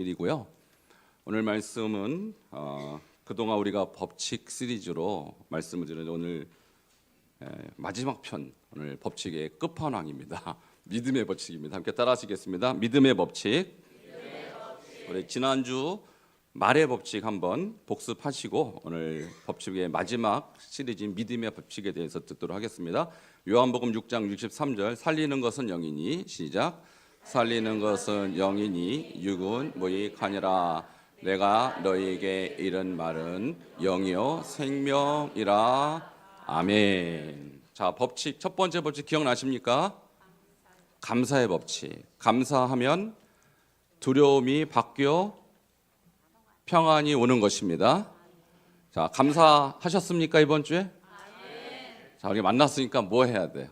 일이고요. 오늘 말씀은 그동안 우리가 법칙 시리즈로 말씀을 드렸는데 오늘 마지막 편, 오늘 법칙의 끝판왕입니다. 믿음의 법칙입니다. 함께 따라하시겠습니다. 믿음의 법칙. 우리 지난주 말의 법칙 한번 복습하시고 오늘 법칙의 마지막 시리즈인 믿음의 법칙에 대해서 듣도록 하겠습니다. 요한복음 6장 63절 살리는 것은 영이니 시작. 살리는 것은 영이니 육은 무익하니라. 내가 너희에게 이른 말은 영이요 생명이라. 아멘. 자, 법칙 첫 번째 법칙 기억나십니까? 감사의 법칙. 감사하면 두려움이 바뀌어 평안이 오는 것입니다. 자, 감사하셨습니까 이번 주에? 자, 우리 만났으니까 뭐 해야 돼요?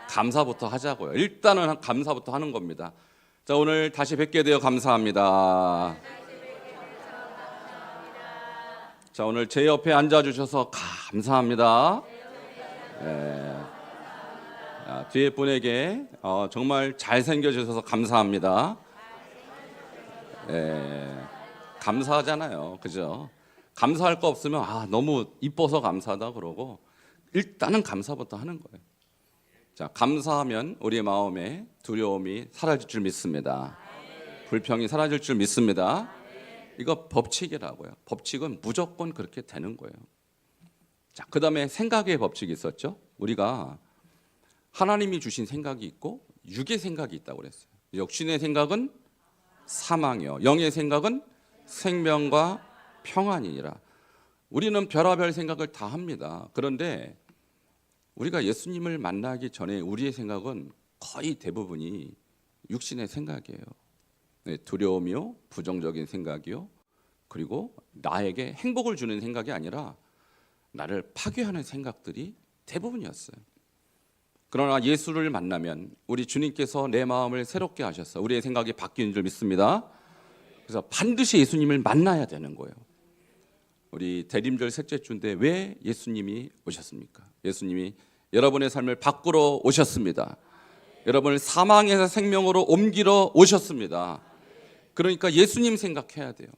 감사부터 하자고요. 일단은 감사부터 하는 겁니다. 자, 오늘 다시 뵙게 되어 감사합니다. 자, 오늘 제 옆에 앉아주셔서 감사합니다. 뒤에 분에게 정말 잘생겨주셔서 감사합니다. 감사하잖아요. 그죠? 감사할 거 없으면 너무 이뻐서 감사하다 그러고 일단은 감사부터 하는 거예요. 자, 감사하면 우리의 마음에 두려움이 사라질 줄 믿습니다. 불평이 사라질 줄 믿습니다. 이거 법칙이라고요. 법칙은 무조건 그렇게 되는 거예요. 자, 그다음에 생각의 법칙이 있었죠. 우리가 하나님이 주신 생각이 있고 육의 생각이 있다고 그랬어요. 육신의 생각은 사망이요, 영의 생각은 생명과 평안이니라. 우리는 별의별 생각을 다 합니다. 그런데 우리가 예수님을 만나기 전에 우리의 생각은 거의 대부분이 육신의 생각이에요. 두려움이요, 부정적인 생각이요, 그리고 나에게 행복을 주는 생각이 아니라 나를 파괴하는 생각들이 대부분이었어요. 그러나 예수를 만나면 우리 주님께서 내 마음을 새롭게 하셔서 우리의 생각이 바뀌는 줄 믿습니다. 그래서 반드시 예수님을 만나야 되는 거예요. 우리 대림절 셋째 주인데 왜 예수님이 오셨습니까? 예수님이 여러분의 삶을 바꾸러 오셨습니다. 여러분을 사망에서 생명으로 옮기러 오셨습니다. 그러니까 예수님 생각해야 돼요.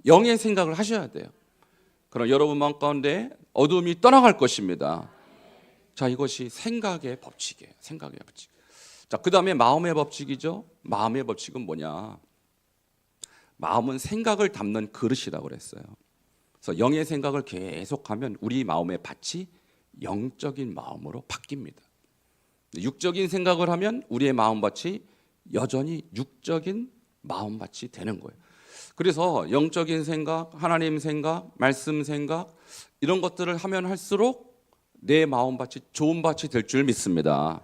영의 생각을 하셔야 돼요. 그럼 여러분 마음 가운데 어둠이 떠나갈 것입니다. 자, 이것이 생각의 법칙이에요. 생각의 법칙. 자, 그 다음에 마음의 법칙이죠. 마음의 법칙은 뭐냐? 마음은 생각을 담는 그릇이라고 그랬어요. 그래서 영의 생각을 계속하면 우리 마음의 밭이 영적인 마음으로 바뀝니다. 육적인 생각을 하면 우리의 마음밭이 여전히 육적인 마음밭이 되는 거예요. 그래서 영적인 생각, 하나님 생각, 말씀 생각 이런 것들을 하면 할수록 내 마음밭이 좋은 밭이 될 줄 믿습니다.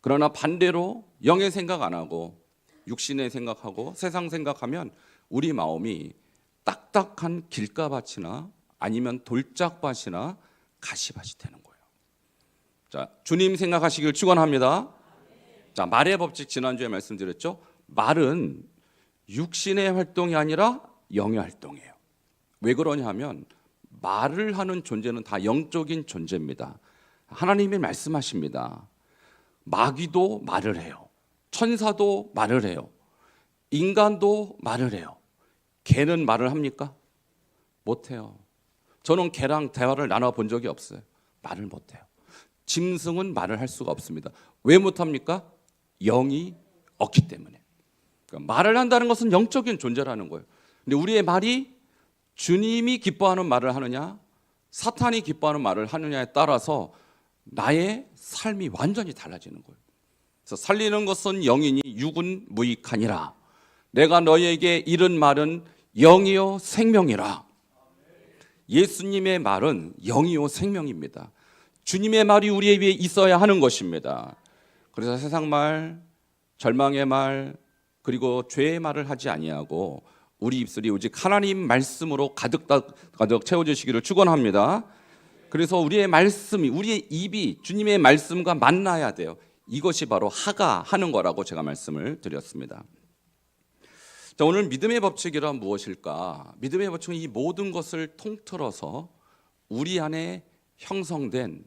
그러나 반대로 영의 생각 안 하고 육신의 생각하고 세상 생각하면 우리 마음이 딱딱한 길가밭이나 아니면 돌짝밭이나 가시밭이 되는 거예요. 자, 주님 생각하시길 축원합니다. 자, 말의 법칙 지난주에 말씀드렸죠. 말은 육신의 활동이 아니라 영의 활동이에요. 왜 그러냐 하면 말을 하는 존재는 다 영적인 존재입니다. 하나님이 말씀하십니다. 마귀도 말을 해요. 천사도 말을 해요. 인간도 말을 해요. 개는 말을 합니까? 못해요. 저는 개랑 대화를 나눠본 적이 없어요. 말을 못해요. 짐승은 말을 할 수가 없습니다. 왜 못합니까? 영이 없기 때문에. 그러니까 말을 한다는 것은 영적인 존재라는 거예요. 근데 우리의 말이 주님이 기뻐하는 말을 하느냐, 사탄이 기뻐하는 말을 하느냐에 따라서 나의 삶이 완전히 달라지는 거예요. 그래서 살리는 것은 영이니 육은 무익하니라. 내가 너희에게 이른 말은 영이요 생명이라. 예수님의 말은 영이요 생명입니다. 주님의 말이 우리에 위해 있어야 하는 것입니다. 그래서 세상 말, 절망의 말, 그리고 죄의 말을 하지 아니하고 우리 입술이 오직 하나님 말씀으로 가득 채워주시기를 축원합니다. 그래서 우리의 말씀이, 우리의 입이 주님의 말씀과 만나야 돼요. 이것이 바로 하가 하는 거라고 제가 말씀을 드렸습니다. 자, 오늘 믿음의 법칙이란 무엇일까? 믿음의 법칙은 이 모든 것을 통틀어서 우리 안에 형성된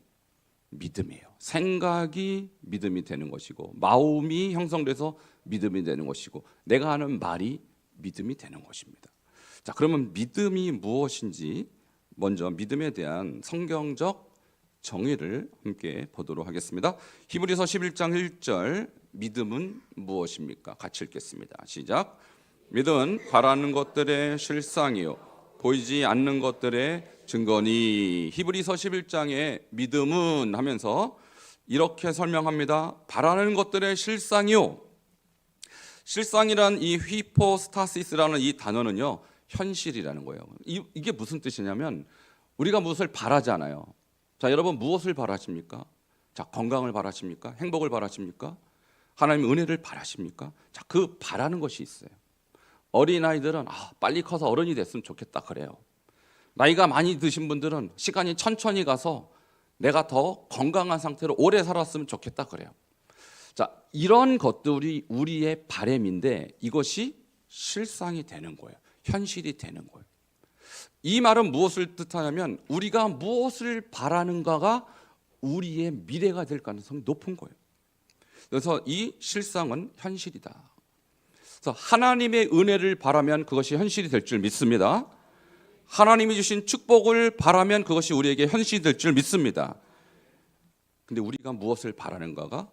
믿음이에요. 생각이 믿음이 되는 것이고, 마음이 형성돼서 믿음이 되는 것이고, 내가 하는 말이 믿음이 되는 것입니다. 자, 그러면 믿음이 무엇인지 먼저 믿음에 대한 성경적 정의를 함께 보도록 하겠습니다. 히브리서 11장 1절, 믿음은 무엇입니까? 같이 읽겠습니다. 시작. 믿음은 바라는 것들의 실상이요 보이지 않는 것들의 증거니. 히브리서 11장에 믿음은 하면서 이렇게 설명합니다. 바라는 것들의 실상이요. 실상이란 이 휘포스타시스라는 이 단어는요, 현실이라는 거예요. 이게 무슨 뜻이냐면 우리가 무엇을 바라잖아요. 자, 여러분 무엇을 바라십니까? 자, 건강을 바라십니까? 행복을 바라십니까? 하나님의 은혜를 바라십니까? 자, 그 바라는 것이 있어요. 어린아이들은 빨리 커서 어른이 됐으면 좋겠다 그래요. 나이가 많이 드신 분들은 시간이 천천히 가서 내가 더 건강한 상태로 오래 살았으면 좋겠다 그래요. 자, 이런 것들이 우리의 바람인데 이것이 실상이 되는 거예요. 현실이 되는 거예요. 이 말은 무엇을 뜻하냐면 우리가 무엇을 바라는가가 우리의 미래가 될 가능성이 높은 거예요. 그래서 이 실상은 현실이다. 그래서 하나님의 은혜를 바라면 그것이 현실이 될 줄 믿습니다. 하나님이 주신 축복을 바라면 그것이 우리에게 현실이 될 줄 믿습니다. 근데 우리가 무엇을 바라는가가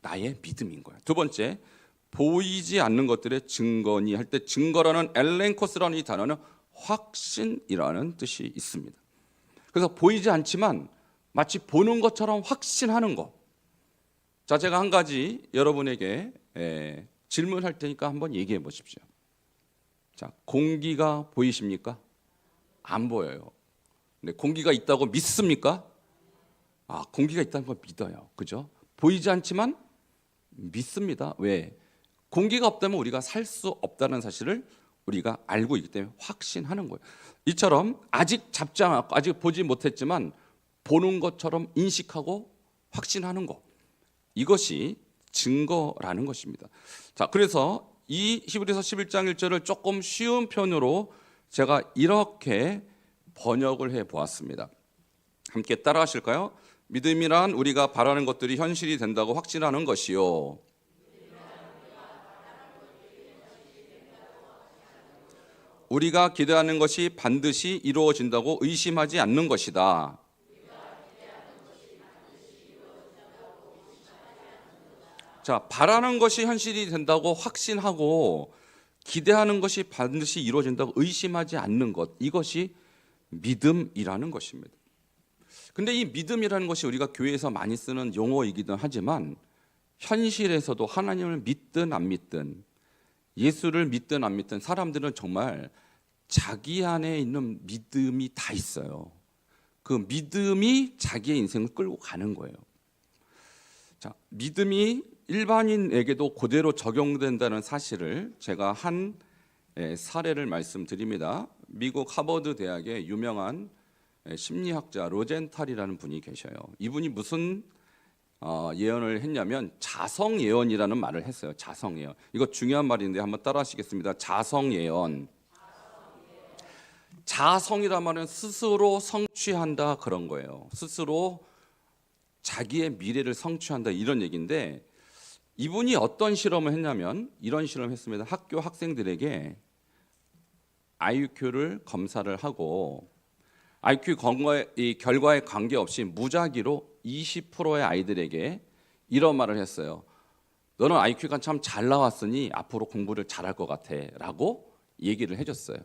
나의 믿음인 거예요. 두 번째, 보이지 않는 것들의 증거니 할 때 증거라는 엘렌코스라는 이 단어는 확신이라는 뜻이 있습니다. 그래서 보이지 않지만 마치 보는 것처럼 확신하는 것. 자, 제가 한 가지 여러분에게 질문할 테니까 한번 얘기해 보십시오. 자, 공기가 보이십니까? 안 보여요. 근데 공기가 있다고 믿습니까? 공기가 있다는 걸 믿어요. 그죠? 보이지 않지만 믿습니다. 왜? 공기가 없다면 우리가 살 수 없다는 사실을 우리가 알고 있기 때문에 확신하는 거예요. 이처럼 아직 잡지 않았고 아직 보지 못했지만 보는 것처럼 인식하고 확신하는 것. 이것이 증거라는 것입니다. 자, 그래서 이 히브리서 11장 1절을 조금 쉬운 표현으로 제가 이렇게 번역을 해 보았습니다. 함께 따라 하실까요? 믿음이란 우리가 바라는 것들이 현실이 된다고 확신하는 것이요. 우리가 기대하는 것이 반드시 이루어진다고 의심하지 않는 것이다. 자, 바라는 것이 현실이 된다고 확신하고 기대하는 것이 반드시 이루어진다고 의심하지 않는 것, 이것이 믿음이라는 것입니다. 근데 이 믿음이라는 것이 우리가 교회에서 많이 쓰는 용어이기도 하지만 현실에서도 하나님을 믿든 안 믿든 예수를 믿든 안 믿든 사람들은 정말 자기 안에 있는 믿음이 다 있어요. 그 믿음이 자기의 인생을 끌고 가는 거예요. 자, 믿음이 일반인에게도 그대로 적용된다는 사실을 제가 한 사례를 말씀드립니다. 미국 하버드 대학의 유명한 심리학자 로젠탈이라는 분이 계셔요. 이분이 무슨 예언을 했냐면 자성 예언이라는 말을 했어요. 자성 예언. 이거 중요한 말인데 한번 따라하시겠습니다. 자성 예언. 자성이란 말은 스스로 성취한다 그런 거예요. 스스로 자기의 미래를 성취한다 이런 얘기인데 이분이 어떤 실험을 했냐면 이런 실험을 했습니다. 학교 학생들에게 IQ를 검사를 하고 IQ 결과에 관계없이 무작위로 20%의 아이들에게 이런 말을 했어요. 너는 IQ가 참 잘 나왔으니 앞으로 공부를 잘할 것 같아 라고 얘기를 해줬어요.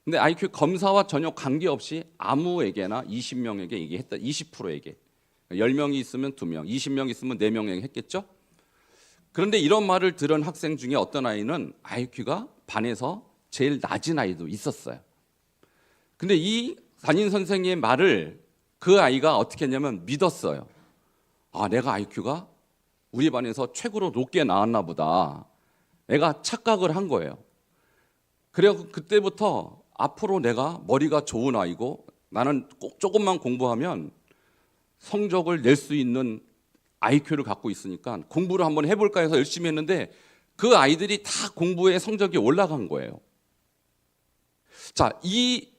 근데 IQ 검사와 전혀 관계없이 아무에게나 20명에게 얘기했다. 20%에게 10명이 있으면 2명, 20명 있으면 4명에게 했겠죠. 그런데 이런 말을 들은 학생 중에 어떤 아이는 IQ가 반에서 제일 낮은 아이도 있었어요. 근데 이 담임 선생님의 말을 그 아이가 어떻게 했냐면 믿었어요. 내가 IQ가 우리 반에서 최고로 높게 나왔나 보다. 애가 착각을 한 거예요. 그래서 그때부터 앞으로 내가 머리가 좋은 아이고 나는 꼭 조금만 공부하면 성적을 낼 수 있는 IQ를 갖고 있으니까 공부를 한번 해볼까 해서 열심히 했는데 그 아이들이 다 공부에 성적이 올라간 거예요. 자, 이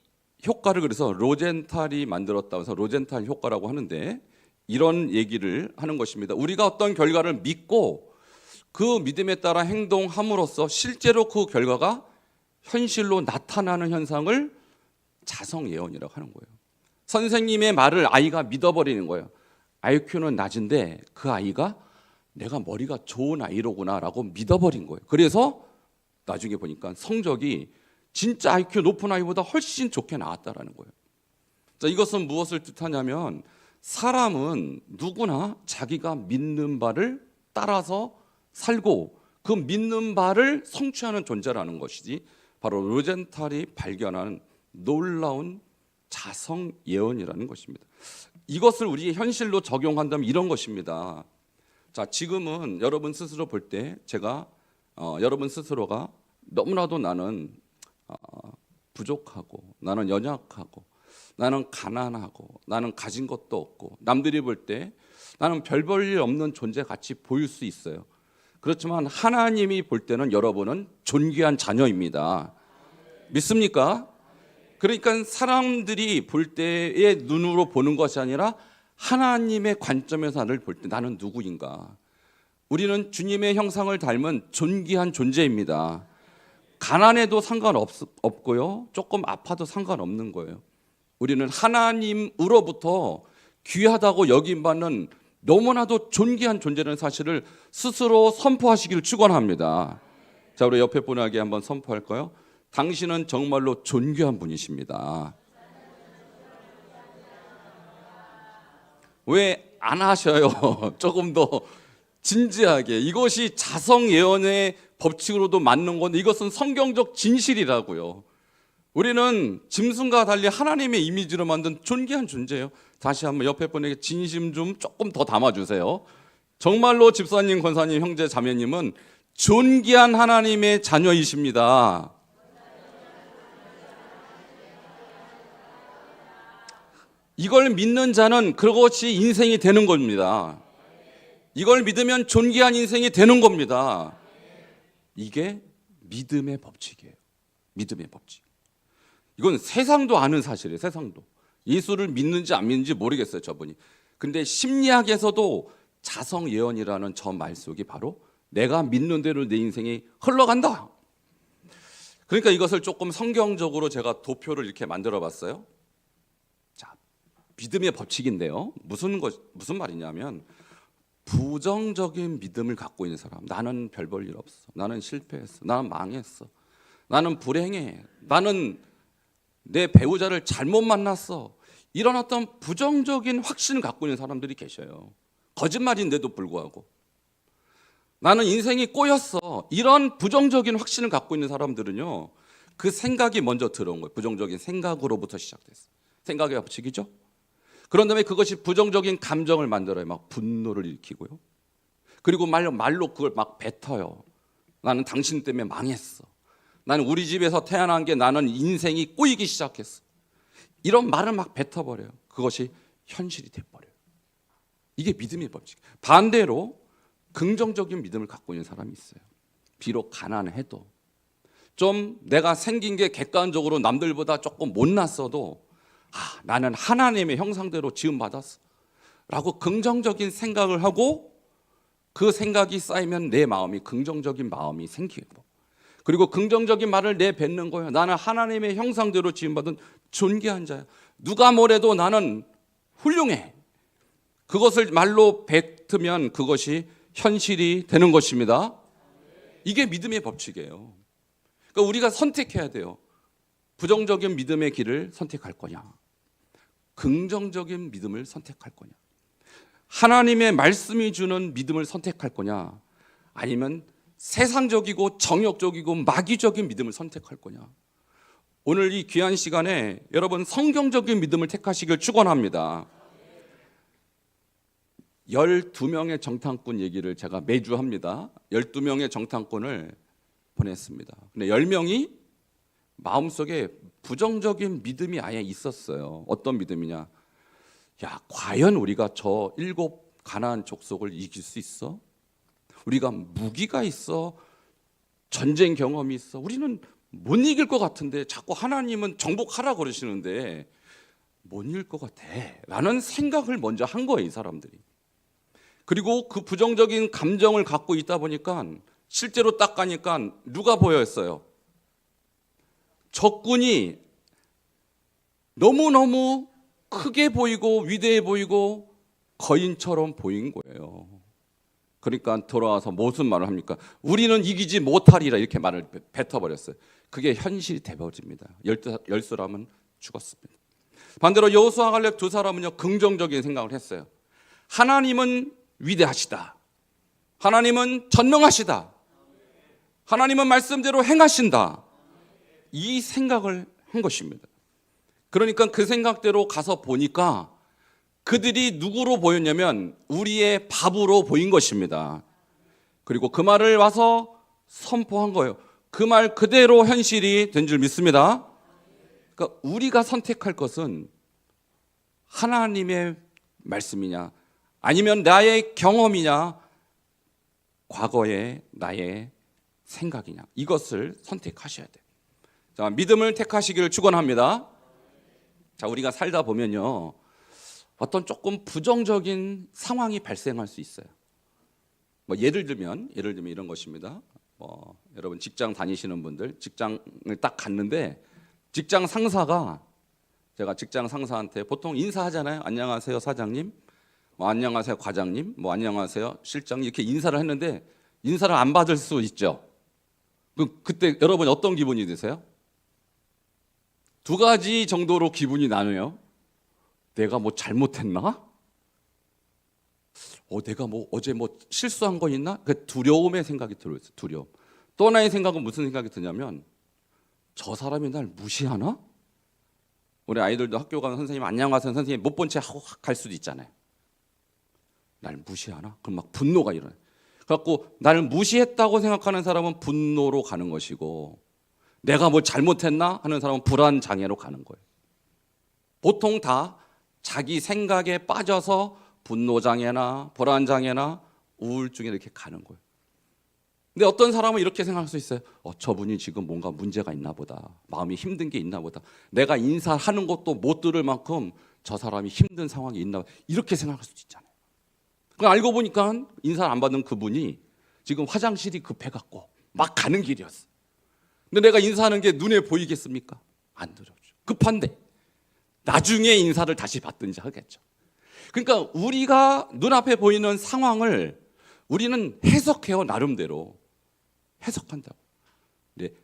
효과를 그래서 로젠탈이 만들었다고 해서 로젠탈 효과라고 하는데 이런 얘기를 하는 것입니다. 우리가 어떤 결과를 믿고 그 믿음에 따라 행동함으로써 실제로 그 결과가 현실로 나타나는 현상을 자성 예언이라고 하는 거예요. 선생님의 말을 아이가 믿어버리는 거예요. IQ는 낮은데 그 아이가 내가 머리가 좋은 아이로구나라고 믿어버린 거예요. 그래서 나중에 보니까 성적이 진짜 IQ 높은 아이보다 훨씬 좋게 나왔다라는 거예요. 자, 이것은 무엇을 뜻하냐면 사람은 누구나 자기가 믿는 바를 따라서 살고 그 믿는 바를 성취하는 존재라는 것이지, 바로 로젠탈이 발견한 놀라운 자성 예언이라는 것입니다. 이것을 우리의 현실로 적용한다면 이런 것입니다. 자, 지금은 여러분 스스로 볼 때 제가 여러분 스스로가 너무나도 나는 부족하고 나는 연약하고 나는 가난하고 나는 가진 것도 없고 남들이 볼 때 나는 별 볼 일 없는 존재 같이 보일 수 있어요. 그렇지만 하나님이 볼 때는 여러분은 존귀한 자녀입니다. 믿습니까? 그러니까 사람들이 볼 때의 눈으로 보는 것이 아니라 하나님의 관점에서 나를 볼 때 나는 누구인가? 우리는 주님의 형상을 닮은 존귀한 존재입니다. 가난해도 상관없고요, 조금 아파도 상관없는 거예요. 우리는 하나님으로부터 귀하다고 여김받는 너무나도 존귀한 존재라는 사실을 스스로 선포하시기를 축원합니다. 자, 우리 옆에 분에게 한번 선포할까요? 당신은 정말로 존귀한 분이십니다. 왜 안 하셔요? 조금 더 진지하게. 이것이 자성 예언의 법칙으로도 맞는 건데 이것은 성경적 진실이라고요. 우리는 짐승과 달리 하나님의 이미지로 만든 존귀한 존재예요. 다시 한번 옆에 분에게 진심 좀 조금 더 담아주세요. 정말로 집사님, 권사님, 형제, 자매님은 존귀한 하나님의 자녀이십니다. 이걸 믿는 자는 그것이 인생이 되는 겁니다. 이걸 믿으면 존귀한 인생이 되는 겁니다. 이게 믿음의 법칙이에요. 믿음의 법칙. 이건 세상도 아는 사실이에요. 세상도. 예수를 믿는지 안 믿는지 모르겠어요, 저분이. 근데 심리학에서도 자성 예언이라는 저 말 속이 바로 내가 믿는 대로 내 인생이 흘러간다. 그러니까 이것을 조금 성경적으로 제가 도표를 이렇게 만들어 봤어요. 자, 믿음의 법칙인데요. 무슨 말이냐면 부정적인 믿음을 갖고 있는 사람. 나는 별 볼 일 없어. 나는 실패했어. 나는 망했어. 나는 불행해. 나는 내 배우자를 잘못 만났어. 이런 어떤 부정적인 확신을 갖고 있는 사람들이 계셔요. 거짓말인데도 불구하고. 나는 인생이 꼬였어. 이런 부정적인 확신을 갖고 있는 사람들은요, 그 생각이 먼저 들어온 거예요. 부정적인 생각으로부터 시작됐어요. 생각의 법칙이죠. 그런 다음에 그것이 부정적인 감정을 만들어요. 막 분노를 일으키고요. 그리고 말로 그걸 막 뱉어요. 나는 당신 때문에 망했어. 나는 우리 집에서 태어난 게 나는 인생이 꼬이기 시작했어. 이런 말을 막 뱉어버려요. 그것이 현실이 돼버려요. 이게 믿음의 법칙. 반대로 긍정적인 믿음을 갖고 있는 사람이 있어요. 비록 가난해도 좀 내가 생긴 게 객관적으로 남들보다 조금 못났어도 나는 하나님의 형상대로 지음받았어 라고 긍정적인 생각을 하고 그 생각이 쌓이면 내 마음이 긍정적인 마음이 생기고, 그리고 긍정적인 말을 내뱉는 거예요. 나는 하나님의 형상대로 지음받은 존귀한 자야. 누가 뭐래도 나는 훌륭해. 그것을 말로 뱉으면 그것이 현실이 되는 것입니다. 이게 믿음의 법칙이에요. 그러니까 우리가 선택해야 돼요. 부정적인 믿음의 길을 선택할 거냐, 긍정적인 믿음을 선택할 거냐, 하나님의 말씀이 주는 믿음을 선택할 거냐, 아니면 세상적이고 정욕적이고 마귀적인 믿음을 선택할 거냐. 오늘 이 귀한 시간에 여러분 성경적인 믿음을 택하시길 축원합니다. 12명의 정탐꾼 얘기를 제가 매주 합니다. 12명의 정탐꾼을 보냈습니다. 근데 10명이 마음속에 부정적인 믿음이 아예 있었어요. 어떤 믿음이냐? 야, 과연 우리가 저 7 가나안 족속을 이길 수 있어? 우리가 무기가 있어, 전쟁 경험이 있어, 우리는 못 이길 것 같은데 자꾸 하나님은 정복하라 그러시는데 못 이길 것 같아 라는 생각을 먼저 한 거예요, 이 사람들이. 그리고 그 부정적인 감정을 갖고 있다 보니까 실제로 딱 가니까 누가 보였어요? 적군이 너무너무 크게 보이고 위대해 보이고 거인처럼 보인 거예요. 그러니까 돌아와서 무슨 말을 합니까? 우리는 이기지 못하리라 이렇게 말을 뱉어버렸어요. 그게 현실이 돼버립니다. 10사람은 죽었습니다. 반대로 여호수아 갈렙 두 사람은요, 긍정적인 생각을 했어요. 하나님은 위대하시다. 하나님은 전능하시다. 하나님은 말씀대로 행하신다. 이 생각을 한 것입니다. 그러니까 그 생각대로 가서 보니까 그들이 누구로 보였냐면 우리의 밥으로 보인 것입니다. 그리고 그 말을 와서 선포한 거예요. 그 말 그대로 현실이 된 줄 믿습니다. 그러니까 우리가 선택할 것은 하나님의 말씀이냐 아니면 나의 경험이냐 과거의 나의 생각이냐 이것을 선택하셔야 돼요. 자, 믿음을 택하시기를 축원합니다. 자, 우리가 살다 보면요 어떤 조금 부정적인 상황이 발생할 수 있어요. 예를 들면 이런 것입니다. 여러분 직장 다니시는 분들 직장을 딱 갔는데 직장 상사가 제가 직장 상사한테 보통 인사하잖아요. 안녕하세요 사장님, 안녕하세요 과장님, 안녕하세요 실장 이렇게 인사를 했는데 인사를 안 받을 수 있죠. 그때 여러분 어떤 기분이 드세요? 두 가지 정도로 기분이 나눠요. 내가 잘못했나? 내가 어제 실수한 거 있나? 그 두려움의 생각이 들어요. 두려움. 또 하나의 생각은 무슨 생각이 드냐면 저 사람이 날 무시하나? 우리 아이들도 학교 가면 선생님 안녕하세요 선생님 못 본 채 하고 갈 수도 있잖아요. 날 무시하나? 그럼 막 분노가 일어나요. 그래갖고 나를 무시했다고 생각하는 사람은 분노로 가는 것이고 내가 잘못했나 하는 사람은 불안장애로 가는 거예요. 보통 다 자기 생각에 빠져서 분노장애나 불안장애나 우울증에 이렇게 가는 거예요. 근데 어떤 사람은 이렇게 생각할 수 있어요. 저분이 지금 뭔가 문제가 있나 보다. 마음이 힘든 게 있나 보다. 내가 인사하는 것도 못 들을 만큼 저 사람이 힘든 상황이 있나 보다. 이렇게 생각할 수도 있잖아요. 알고 보니까 인사를 안 받는 그분이 지금 화장실이 급해갖고 막 가는 길이었어. 근데 내가 인사하는 게 눈에 보이겠습니까? 안 들어죠. 급한데 나중에 인사를 다시 받든지 하겠죠. 그러니까 우리가 눈앞에 보이는 상황을 우리는 해석해요. 나름대로 해석한다고.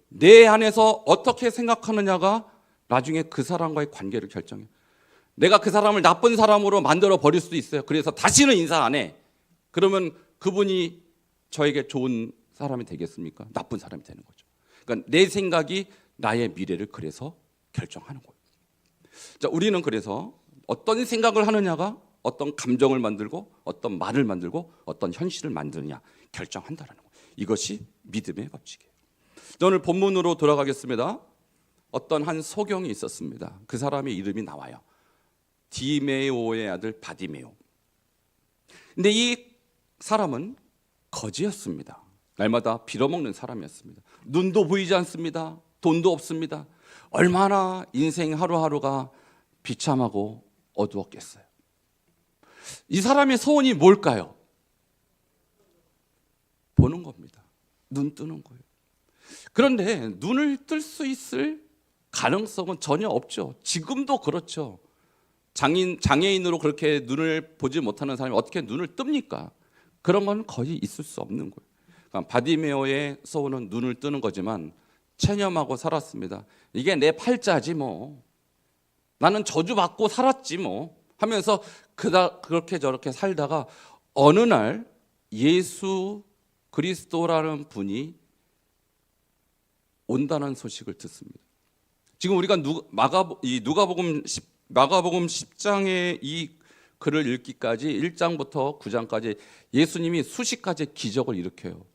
내 안에서 어떻게 생각하느냐가 나중에 그 사람과의 관계를 결정해요. 내가 그 사람을 나쁜 사람으로 만들어 버릴 수도 있어요. 그래서 다시는 인사 안 해. 그러면 그분이 저에게 좋은 사람이 되겠습니까? 나쁜 사람이 되는 거죠. 그러니까 내 생각이 나의 미래를 그래서 결정하는 거예요. 자, 우리는 그래서 어떤 생각을 하느냐가 어떤 감정을 만들고 어떤 말을 만들고 어떤 현실을 만드느냐 결정한다라는 거예요. 이것이 믿음의 법칙이에요. 오늘 본문으로 돌아가겠습니다. 어떤 한 소경이 있었습니다. 그 사람의 이름이 나와요. 디메오의 아들 바디메오. 근데 이 사람은 거지였습니다. 날마다 빌어먹는 사람이었습니다. 눈도 보이지 않습니다. 돈도 없습니다. 얼마나 인생 하루하루가 비참하고 어두웠겠어요. 이 사람의 소원이 뭘까요? 보는 겁니다. 눈 뜨는 거예요. 그런데 눈을 뜰 수 있을 가능성은 전혀 없죠. 지금도 그렇죠. 장애인으로 그렇게 눈을 보지 못하는 사람이 어떻게 눈을 뜹니까? 그런 건 거의 있을 수 없는 거예요. 그러니까 바디메오의 소원은 눈을 뜨는 거지만 체념하고 살았습니다. 이게 내 팔자지 뭐. 나는 저주받고 살았지 뭐 하면서 그렇게 저렇게 살다가 어느 날 예수 그리스도라는 분이 온다는 소식을 듣습니다. 지금 우리가 마가복음 10장의 이 글을 읽기까지 1장부터 9장까지 예수님이 수십 가지 기적을 일으켜요.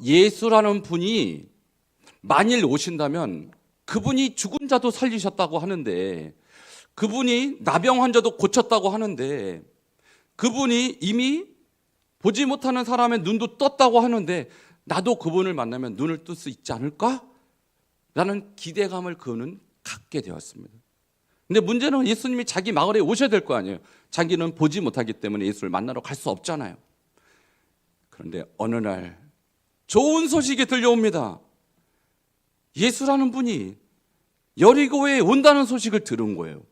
예수라는 분이 만일 오신다면 그분이 죽은 자도 살리셨다고 하는데, 그분이 나병 환자도 고쳤다고 하는데, 그분이 이미 보지 못하는 사람의 눈도 떴다고 하는데 나도 그분을 만나면 눈을 뜰 수 있지 않을까? 라는 기대감을 그는 갖게 되었습니다. 근데 문제는 예수님이 자기 마을에 오셔야 될 거 아니에요. 자기는 보지 못하기 때문에 예수를 만나러 갈 수 없잖아요. 그런데 어느 날 좋은 소식이 들려옵니다. 예수라는 분이 여리고에 온다는 소식을 들은 거예요.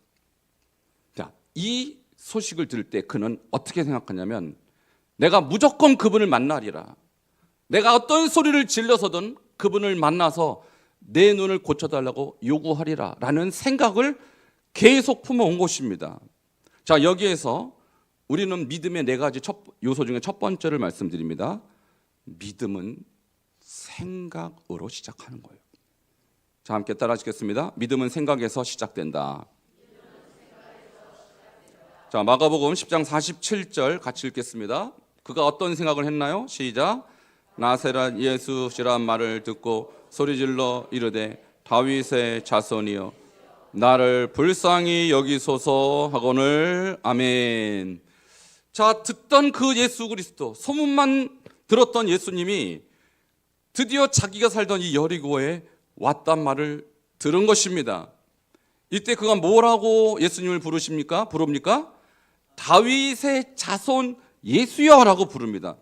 자, 이 소식을 들을 때 그는 어떻게 생각하냐면 내가 무조건 그분을 만나리라. 내가 어떤 소리를 질러서든 그분을 만나서 내 눈을 고쳐달라고 요구하리라 라는 생각을 계속 품어온 것입니다. 자, 여기에서 우리는 믿음의 네 가지 요소 중에 첫 번째를 말씀드립니다. 믿음은 생각으로 시작하는 거예요. 자, 함께 따라 하시겠습니다. 믿음은 생각에서 시작된다. 자, 마가복음 10장 47절 같이 읽겠습니다. 그가 어떤 생각을 했나요? 시작. 나세렛 예수시란 말을 듣고 소리질러 이르되 다윗의 자손이여 나를 불쌍히 여기소서 하거늘. 아멘. 자, 듣던 그 예수 그리스도, 소문만 들었던 예수님이 드디어 자기가 살던 이 여리고에 왔단 말을 들은 것입니다. 이때 그가 뭐라고 예수님을 부릅니까? 다윗의 자손 예수여라고 부릅니다.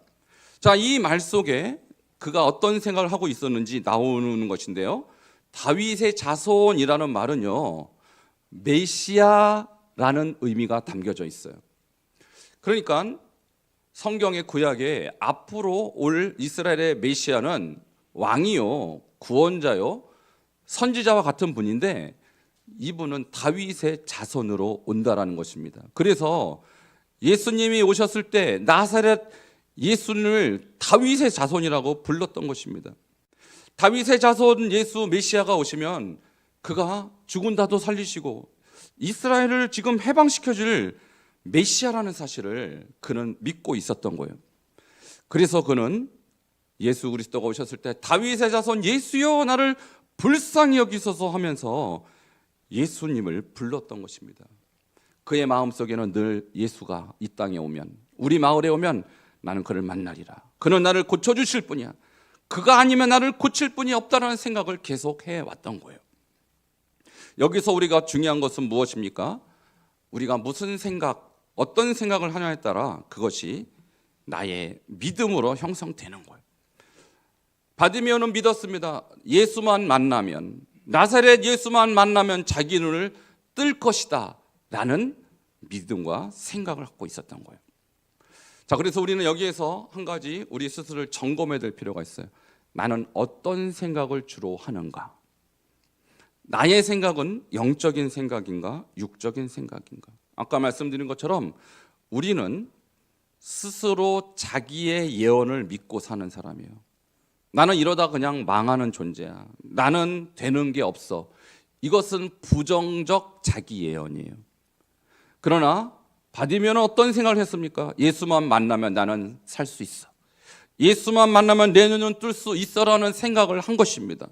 자, 이 말 속에 그가 어떤 생각을 하고 있었는지 나오는 것인데요. 다윗의 자손이라는 말은요, 메시아라는 의미가 담겨져 있어요. 그러니까 성경의 구약에 앞으로 올 이스라엘의 메시아는 왕이요, 구원자요, 선지자와 같은 분인데 이분은 다윗의 자손으로 온다라는 것입니다. 그래서 예수님이 오셨을 때 나사렛 예수를 다윗의 자손이라고 불렀던 것입니다. 다윗의 자손 예수 메시아가 오시면 그가 죽은 자도 살리시고 이스라엘을 지금 해방시켜줄 메시아라는 사실을 그는 믿고 있었던 거예요. 그래서 그는 예수 그리스도가 오셨을 때 다윗의 자손 예수여 나를 불쌍히 여기소서 하면서 예수님을 불렀던 것입니다. 그의 마음속에는 늘 예수가 이 땅에 오면, 우리 마을에 오면 나는 그를 만나리라. 그는 나를 고쳐주실 분이야. 그가 아니면 나를 고칠 분이 없다는 생각을 계속 해왔던 거예요. 여기서 우리가 중요한 것은 무엇입니까? 우리가 무슨 생각, 어떤 생각을 하냐에 따라 그것이 나의 믿음으로 형성되는 거예요. 바디메오는 믿었습니다. 예수만 만나면, 나사렛 예수만 만나면 자기 눈을 뜰 것이다 라는 믿음과 생각을 갖고 있었던 거예요. 자, 그래서 우리는 여기에서 한 가지 우리 스스로를 점검해야 될 필요가 있어요. 나는 어떤 생각을 주로 하는가? 나의 생각은 영적인 생각인가? 육적인 생각인가? 아까 말씀드린 것처럼 우리는 스스로 자기의 예언을 믿고 사는 사람이에요. 나는 이러다 그냥 망하는 존재야. 나는 되는 게 없어. 이것은 부정적 자기 예언이에요. 그러나 바디메오는 어떤 생각을 했습니까? 예수만 만나면 나는 살 수 있어. 예수만 만나면 내 눈은 뜰 수 있어라는 생각을 한 것입니다.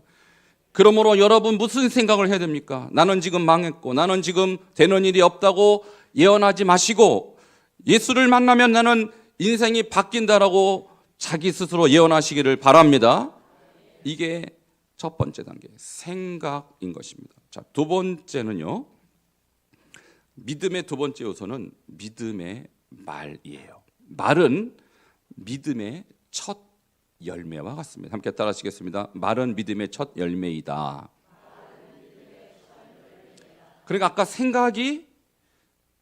그러므로 여러분 무슨 생각을 해야 됩니까? 나는 지금 망했고 나는 지금 되는 일이 없다고 예언하지 마시고 예수를 만나면 나는 인생이 바뀐다라고 자기 스스로 예언하시기를 바랍니다. 이게 첫 번째 단계, 생각인 것입니다. 자, 두 번째는요. 믿음의 두 번째 요소는 믿음의 말이에요. 말은 믿음의 첫 열매와 같습니다. 함께 따라하시겠습니다. 말은 믿음의 첫 열매이다. 그러니까 아까 생각이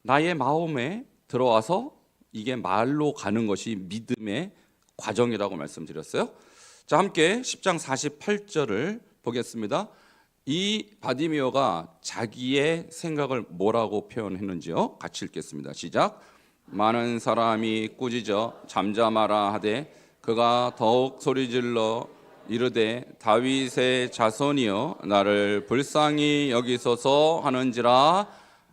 나의 마음에 들어와서 이게 말로 가는 것이 믿음의 과정이라고 말씀드렸어요. 자, 함께 10장 48절을 보겠습니다. 이 바디메오가 자기의 생각을 뭐라고 표현했는지요? 같이 읽겠습니다. 시작. 많은 사람이 꾸짖어 잠잠하라 하되 그가 더욱 소리질러 이르되 다윗의 자손이여 나를 불쌍히 여기소서 하는지라.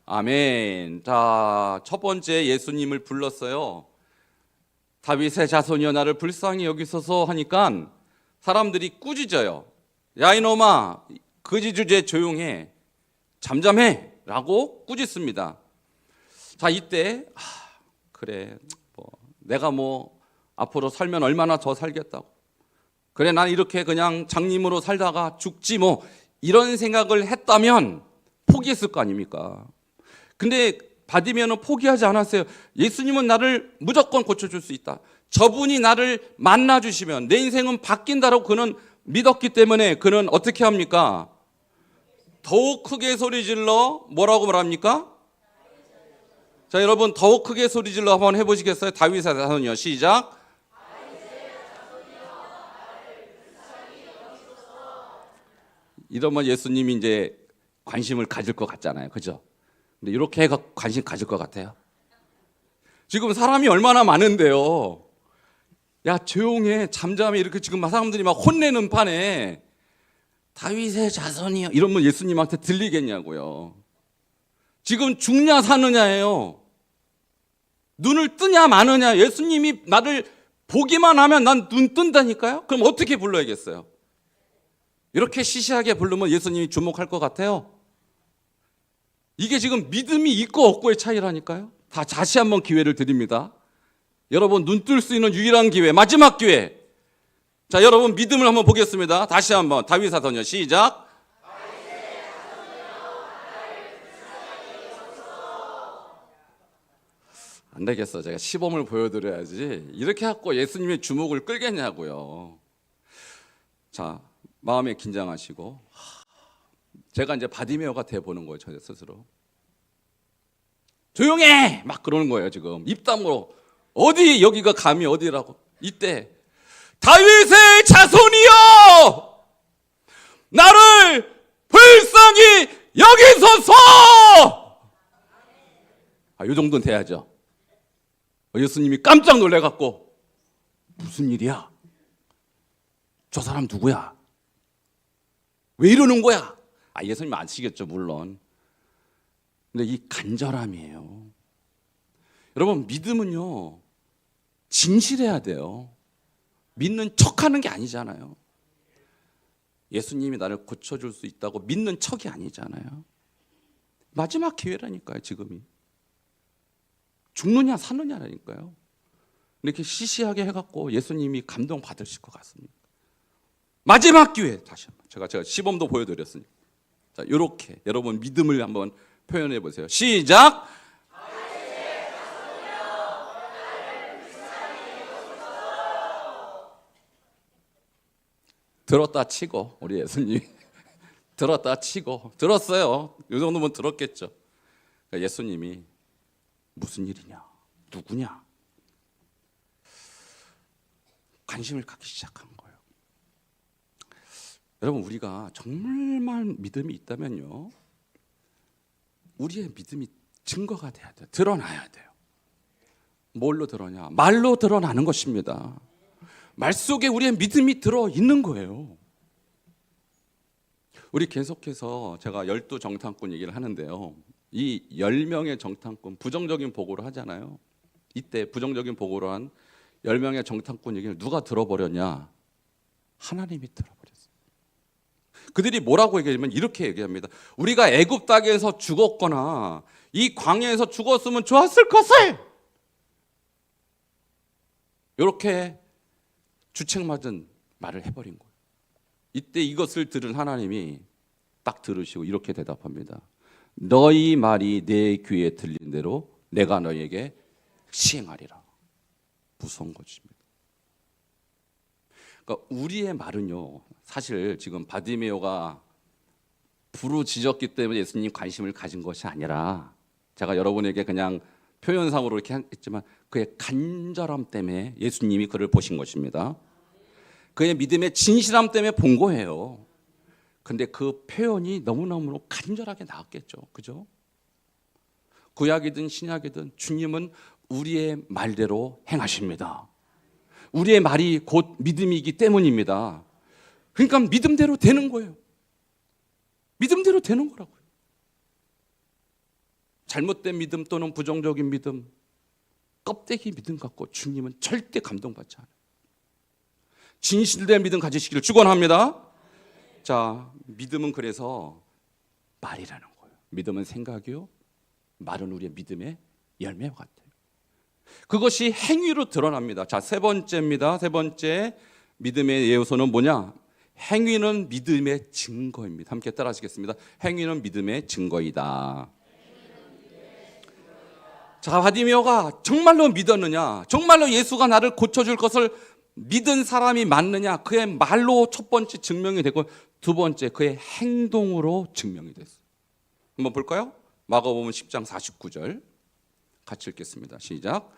아멘. 자, 첫 번째 예수님을 불렀어요. 다윗의 자손이여 나를 불쌍히 여기소서 하니까 사람들이 꾸짖어요. 야 이놈아, 거지 주제 조용해, 잠잠해 라고 꾸짖습니다. 자, 이때 그래, 내가 앞으로 살면 얼마나 더 살겠다고, 그래 난 이렇게 그냥 장님으로 살다가 죽지 이런 생각을 했다면 포기했을 거 아닙니까? 근데 바디메오는 포기하지 않았어요. 예수님은 나를 무조건 고쳐줄 수 있다. 저분이 나를 만나주시면 내 인생은 바뀐다라고 그는 믿었기 때문에 그는 어떻게 합니까? 더욱 크게 소리질러 뭐라고 말합니까? 자, 여러분 더욱 크게 소리질러 한번 해보시겠어요? 다윗의 자손이요. 시작. 이러면 예수님이 이제 관심을 가질 것 같잖아요. 그죠? 근데 이렇게 해가 관심 가질 것 같아요. 지금 사람이 얼마나 많은데요. 야, 조용해. 잠잠해. 이렇게 지금 사람들이 막 혼내는 판에 다윗의 자손이요. 이러면 예수님한테 들리겠냐고요. 지금 죽냐 사느냐예요. 눈을 뜨냐 마느냐. 예수님이 나를 보기만 하면 난 눈 뜬다니까요. 그럼 어떻게 불러야겠어요? 이렇게 시시하게 부르면 예수님이 주목할 것 같아요. 이게 지금 믿음이 있고 없고의 차이라니까요. 다 다시 한번 기회를 드립니다. 여러분 눈 뜰 수 있는 유일한 기회, 마지막 기회. 자, 여러분 믿음을 한번 보겠습니다. 다시 한번 다윗 사손이요. 시작. 안 되겠어. 제가 시범을 보여드려야지. 이렇게 갖고 예수님의 주목을 끌겠냐고요. 자, 마음에 긴장하시고 제가 이제 바디메오가 돼 보는 거예요. 저 스스로. 조용해! 막 그러는 거예요. 지금 입담으로. 어디 여기가 감히 어디라고. 이때 다윗의 자손이여 나를 불쌍히 여기소서. 이 정도는 돼야죠. 예수님이 깜짝 놀래갖고 무슨 일이야? 저 사람 누구야? 왜 이러는 거야? 예수님 아시겠죠, 물론. 근데 이 간절함이에요. 여러분 믿음은요 진실해야 돼요. 믿는 척하는 게 아니잖아요. 예수님이 나를 고쳐줄 수 있다고 믿는 척이 아니잖아요. 마지막 기회라니까요. 지금이 죽느냐 사느냐라니까요. 이렇게 시시하게 해갖고 예수님이 감동 받으실 것 같습니다. 마지막 기회. 다시 한번 제가 시범도 보여드렸으니까. 자, 이렇게 여러분 믿음을 한번 표현해 보세요. 시작. 들었다 치고 우리 예수님이 들었다 치고 들었어요. 이 정도면 들었겠죠. 그러니까 예수님이 무슨 일이냐, 누구냐 관심을 갖기 시작한 거예요. 여러분 우리가 정말만 믿음이 있다면요, 우리의 믿음이 증거가 돼야 돼요. 드러나야 돼요. 뭘로 드러냐? 말로 드러나는 것입니다. 말 속에 우리의 믿음이 들어있는 거예요. 우리 계속해서 제가 12정탐꾼 얘기를 하는데요. 이 10명의 정탐꾼 부정적인 보고를 하잖아요. 이때 부정적인 보고를 한 10명의 정탐꾼 얘기를 누가 들어버렸냐? 하나님이 들어버렸어요. 그들이 뭐라고 얘기하냐면 이렇게 얘기합니다. 우리가 애굽 땅에서 죽었거나 이 광야에서 죽었으면 좋았을 것을, 이렇게 주책맞은 말을 해버린 거예요. 이때 이것을 들은 하나님이 딱 들으시고 이렇게 대답합니다. 너희 말이 내 귀에 들린 대로 내가 너희에게 시행하리라. 무서운 것입니다. 그러니까 우리의 말은요, 사실 지금 바디메오가 부르짖었기 때문에 예수님 관심을 가진 것이 아니라, 제가 여러분에게 그냥 표현상으로 이렇게 했지만 그의 간절함 때문에 예수님이 그를 보신 것입니다. 그의 믿음의 진실함 때문에 본 거예요. 근데 그 표현이 너무너무 간절하게 나왔겠죠. 그죠? 구약이든 신약이든 주님은 우리의 말대로 행하십니다. 우리의 말이 곧 믿음이기 때문입니다. 그러니까 믿음대로 되는 거예요. 믿음대로 되는 거라고요. 잘못된 믿음 또는 부정적인 믿음, 껍데기 믿음 갖고 주님은 절대 감동받지 않아요. 진실된 믿음 가지시기를 축원합니다. 자, 믿음은 그래서 말이라는 거예요. 믿음은 생각이요, 말은 우리의 믿음의 열매와 같아요. 그것이 행위로 드러납니다. 자, 세 번째입니다. 세 번째 믿음의 예요소는 뭐냐? 행위는 믿음의 증거입니다. 함께 따라하시겠습니다. 행위는 믿음의 증거이다. 자, 바디메오가 정말로 믿었느냐? 정말로 예수가 나를 고쳐줄 것을 믿은 사람이 맞느냐? 그의 말로 첫 번째 증명이 되고 두 번째 그의 행동으로 증명이 됐어요. 한번 볼까요? 마가복음 10장 49절 같이 읽겠습니다. 시작.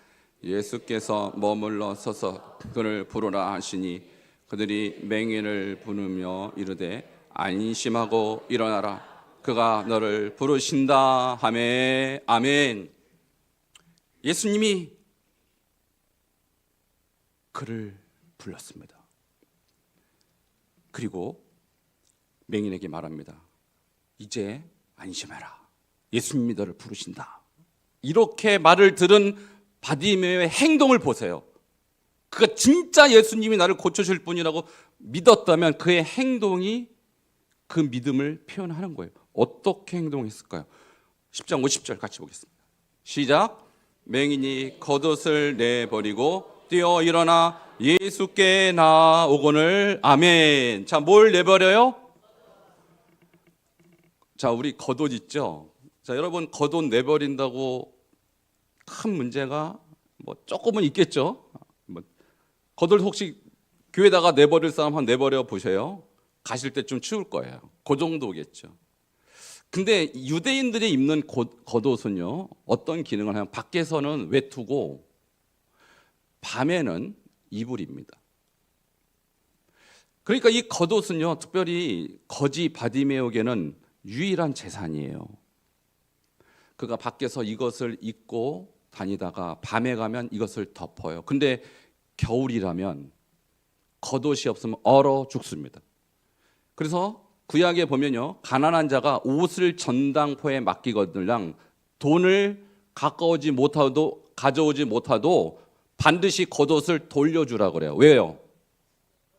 예수께서 머물러 서서 그를 부르라 하시니 그들이 맹인을 부르며 이르되 안심하고 일어나라 그가 너를 부르신다 하매. 아멘. 예수님이 그를 불렀습니다. 그리고 맹인에게 말합니다. 이제 안심해라. 예수님이 너를 부르신다. 이렇게 말을 들은 바디메오의 행동을 보세요. 그가 진짜 예수님이 나를 고쳐줄 분이라고 믿었다면 그의 행동이 그 믿음을 표현하는 거예요. 어떻게 행동했을까요? 10장 50절 같이 보겠습니다. 시작. 맹인이 겉옷을 내버리고 뛰어 일어나 예수께 나오거늘. 아멘. 자, 뭘 내버려요? 자, 우리 겉옷 있죠? 자, 여러분 겉옷 내버린다고 큰 문제가 뭐 조금은 있겠죠? 겉옷 혹시 교회다가 내버릴 사람 한번 내버려 보세요. 가실 때 좀 추울 거예요. 그 정도겠죠. 근데 유대인들이 입는 겉옷은요, 어떤 기능을 하면 밖에서는 외투고 밤에는 이불입니다. 그러니까 이 겉옷은요, 특별히 거지 바디메오에게는 유일한 재산이에요. 그가 밖에서 이것을 입고 다니다가 밤에 가면 이것을 덮어요. 근데 겨울이라면 겉옷이 없으면 얼어 죽습니다. 그래서 구약에 보면요, 가난한 자가 옷을 전당포에 맡기거들랑 돈을 가져오지 못하도 반드시 겉옷을 돌려주라 그래요. 왜요?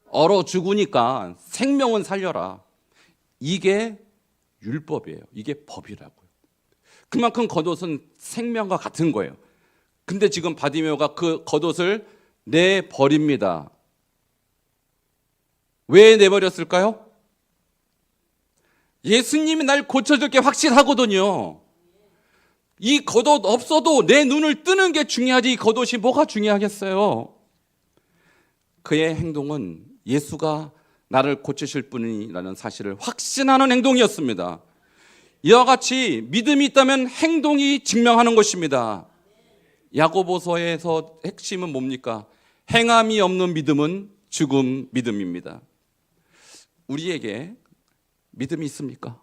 얼어 죽으니까 생명은 살려라. 이게 율법이에요. 이게 법이라고요. 그만큼 겉옷은 생명과 같은 거예요. 근데 지금 바디메오가 그 겉옷을 내버립니다. 왜 내버렸을까요? 예수님이 날 고쳐줄 게 확실하거든요. 이 겉옷 없어도 내 눈을 뜨는 게 중요하지 이 겉옷이 뭐가 중요하겠어요? 그의 행동은 예수가 나를 고치실 분이라는 사실을 확신하는 행동이었습니다. 이와 같이 믿음이 있다면 행동이 증명하는 것입니다. 야고보서에서 핵심은 뭡니까? 행함이 없는 믿음은 죽음 믿음입니다. 우리에게 믿음이 있습니까?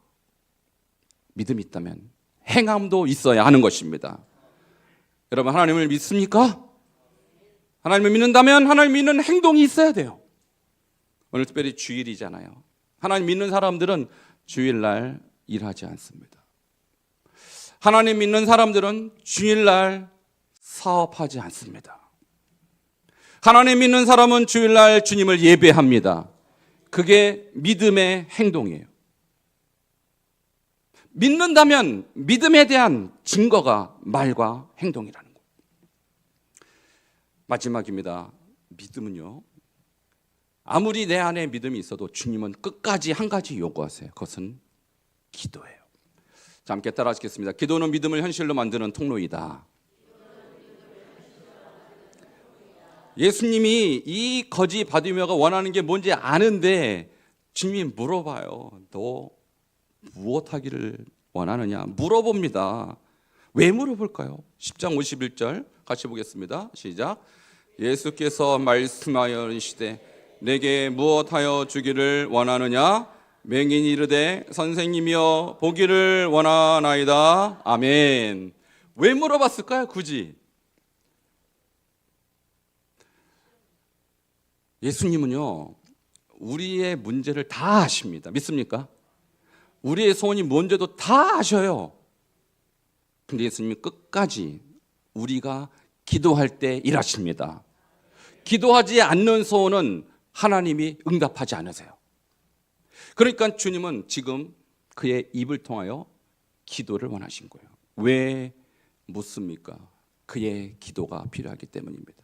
믿음이 있다면 행함도 있어야 하는 것입니다. 여러분, 하나님을 믿습니까? 하나님을 믿는다면 하나님 믿는 행동이 있어야 돼요. 오늘 특별히 주일이잖아요. 하나님 믿는 사람들은 주일날 일하지 않습니다. 하나님 믿는 사람들은 주일날 사업하지 않습니다. 하나님 믿는 사람은 주일날 주님을 예배합니다. 그게 믿음의 행동이에요. 믿는다면 믿음에 대한 증거가 말과 행동이라는 거. 마지막입니다. 믿음은요, 아무리 내 안에 믿음이 있어도 주님은 끝까지 한 가지 요구하세요. 그것은 기도예요. 자, 함께 따라 하시겠습니다. 기도는 믿음을 현실로 만드는 통로이다. 예수님이 이 거지 바디메오가 원하는 게 뭔지 아는데 주님이 물어봐요. 너 무엇하기를 원하느냐? 물어봅니다. 왜 물어볼까요? 10장 51절 같이 보겠습니다. 시작. 예수께서 말씀하여 이르시되 내게 무엇하여 주기를 원하느냐? 맹인이 이르되 선생님이여 보기를 원하나이다. 아멘. 왜 물어봤을까요? 굳이 예수님은요, 우리의 문제를 다 아십니다. 믿습니까? 우리의 소원이 뭔지도 다 아셔요. 근데 예수님이 끝까지 우리가 기도할 때 일하십니다. 기도하지 않는 소원은 하나님이 응답하지 않으세요. 그러니까 주님은 지금 그의 입을 통하여 기도를 원하신 거예요. 왜 묻습니까? 그의 기도가 필요하기 때문입니다.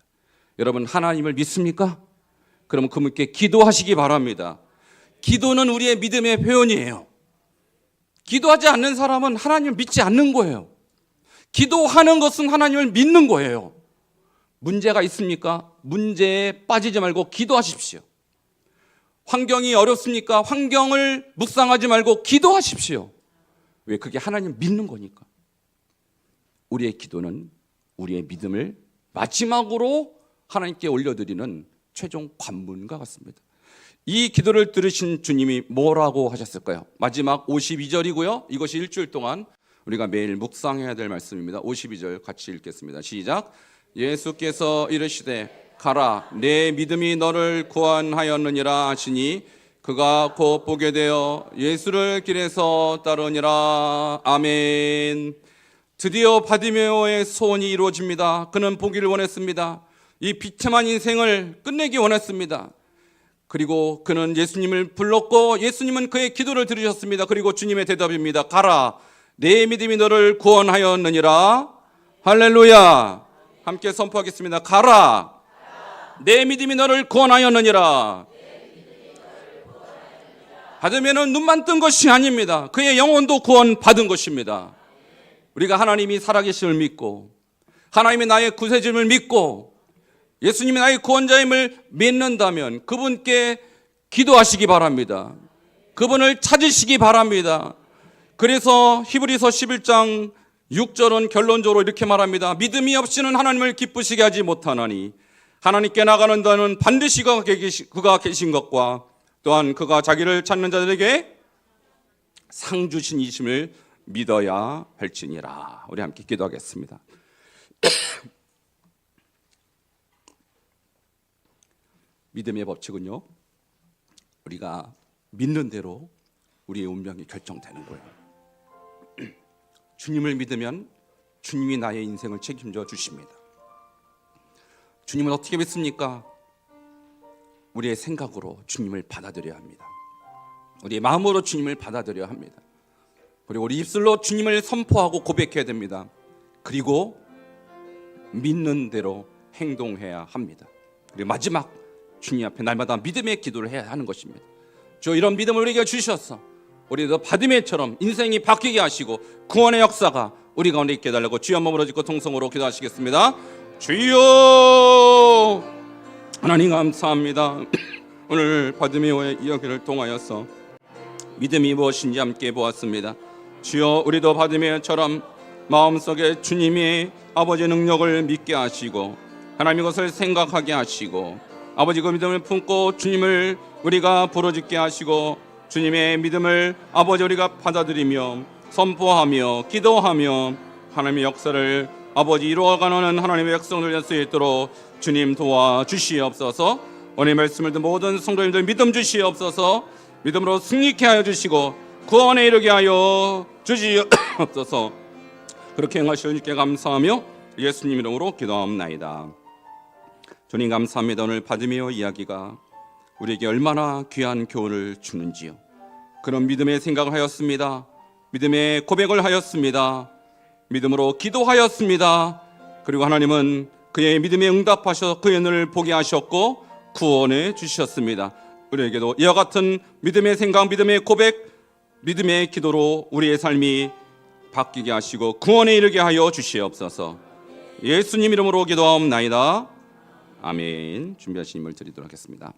여러분, 하나님을 믿습니까? 그러면 그분께 기도하시기 바랍니다. 기도는 우리의 믿음의 표현이에요. 기도하지 않는 사람은 하나님을 믿지 않는 거예요. 기도하는 것은 하나님을 믿는 거예요. 문제가 있습니까? 문제에 빠지지 말고 기도하십시오. 환경이 어렵습니까? 환경을 묵상하지 말고 기도하십시오. 왜? 그게 하나님 믿는 거니까. 우리의 기도는 우리의 믿음을 마지막으로 하나님께 올려드리는 최종 관문과 같습니다. 이 기도를 들으신 주님이 뭐라고 하셨을까요? 마지막 52절이고요. 이것이 일주일 동안 우리가 매일 묵상해야 될 말씀입니다. 52절 같이 읽겠습니다. 시작. 예수께서 이르시되 가라, 내 믿음이 너를 구원하였느니라 하시니 그가 곧 보게 되어 예수를 길에서 따르니라. 아멘. 드디어 바디메오의 소원이 이루어집니다. 그는 보기를 원했습니다. 이 비참한 인생을 끝내기 원했습니다. 그리고 그는 예수님을 불렀고 예수님은 그의 기도를 들으셨습니다. 그리고 주님의 대답입니다. 가라, 내 믿음이 너를 구원하였느니라. 할렐루야. 함께 선포하겠습니다. 가라, 내 믿음이 너를 구원하였느니라. 받으면 눈만 뜬 것이 아닙니다. 그의 영혼도 구원받은 것입니다. 우리가 하나님이 살아계심을 믿고 하나님이 나의 구세주임을 믿고 예수님이 나의 구원자임을 믿는다면 그분께 기도하시기 바랍니다. 그분을 찾으시기 바랍니다. 그래서 히브리서 11장 6절은 결론적으로 이렇게 말합니다. 믿음이 없이는 하나님을 기쁘시게 하지 못하나니 하나님께 나가는 자는 반드시 그가 계신 것과 또한 그가 자기를 찾는 자들에게 상 주신 이심을 믿어야 할지니라. 우리 함께 기도하겠습니다. 믿음의 법칙은요, 우리가 믿는 대로 우리의 운명이 결정되는 거예요. 주님을 믿으면 주님이 나의 인생을 책임져 주십니다. 주님은 어떻게 믿습니까? 우리의 생각으로 주님을 받아들여야 합니다. 우리의 마음으로 주님을 받아들여야 합니다. 그리고 우리 입술로 주님을 선포하고 고백해야 됩니다. 그리고 믿는 대로 행동해야 합니다. 그리고 마지막 주님 앞에 날마다 믿음의 기도를 해야 하는 것입니다. 주, 이런 믿음을 우리에게 주셔서 우리도 바디메처럼 인생이 바뀌게 하시고 구원의 역사가 우리 가운데 있게 해달라고 주여 한번 부르짖고 통성으로 기도하시겠습니다. 주여, 하나님 감사합니다. 오늘 바디메오의 이야기를 통하여서 믿음이 무엇인지 함께 보았습니다. 주여, 우리도 바디메처럼 마음속에 주님이 아버지의 능력을 믿게 하시고 하나님의 것을 생각하게 하시고 아버지 그 믿음을 품고 주님을 우리가 부르짖게 하시고 주님의 믿음을 아버지 우리가 받아들이며 선포하며 기도하며 하나님의 역사를 아버지 이루어가는 하나님의 백성들 될 수 있도록 주님 도와주시옵소서. 오늘 말씀을 듣는 모든 성도님들 믿음 주시옵소서. 믿음으로 승리케 하여 주시고 구원에 이르게 하여 주시옵소서. 그렇게 행하시는 주께 감사하며 예수님 이름으로 기도합나이다. 주님 감사합니다. 오늘 바디메오 이야기가 우리에게 얼마나 귀한 교훈을 주는지요. 그런 믿음의 생각을 하였습니다. 믿음의 고백을 하였습니다. 믿음으로 기도하였습니다. 그리고 하나님은 그의 믿음에 응답하셔서 그의 눈을 보게 하셨고 구원해 주셨습니다. 우리에게도 이와 같은 믿음의 생각, 믿음의 고백, 믿음의 기도로 우리의 삶이 바뀌게 하시고 구원에 이르게 하여 주시옵소서. 예수님 이름으로 기도하옵나이다. 아멘. 준비하신 힘을 드리도록 하겠습니다.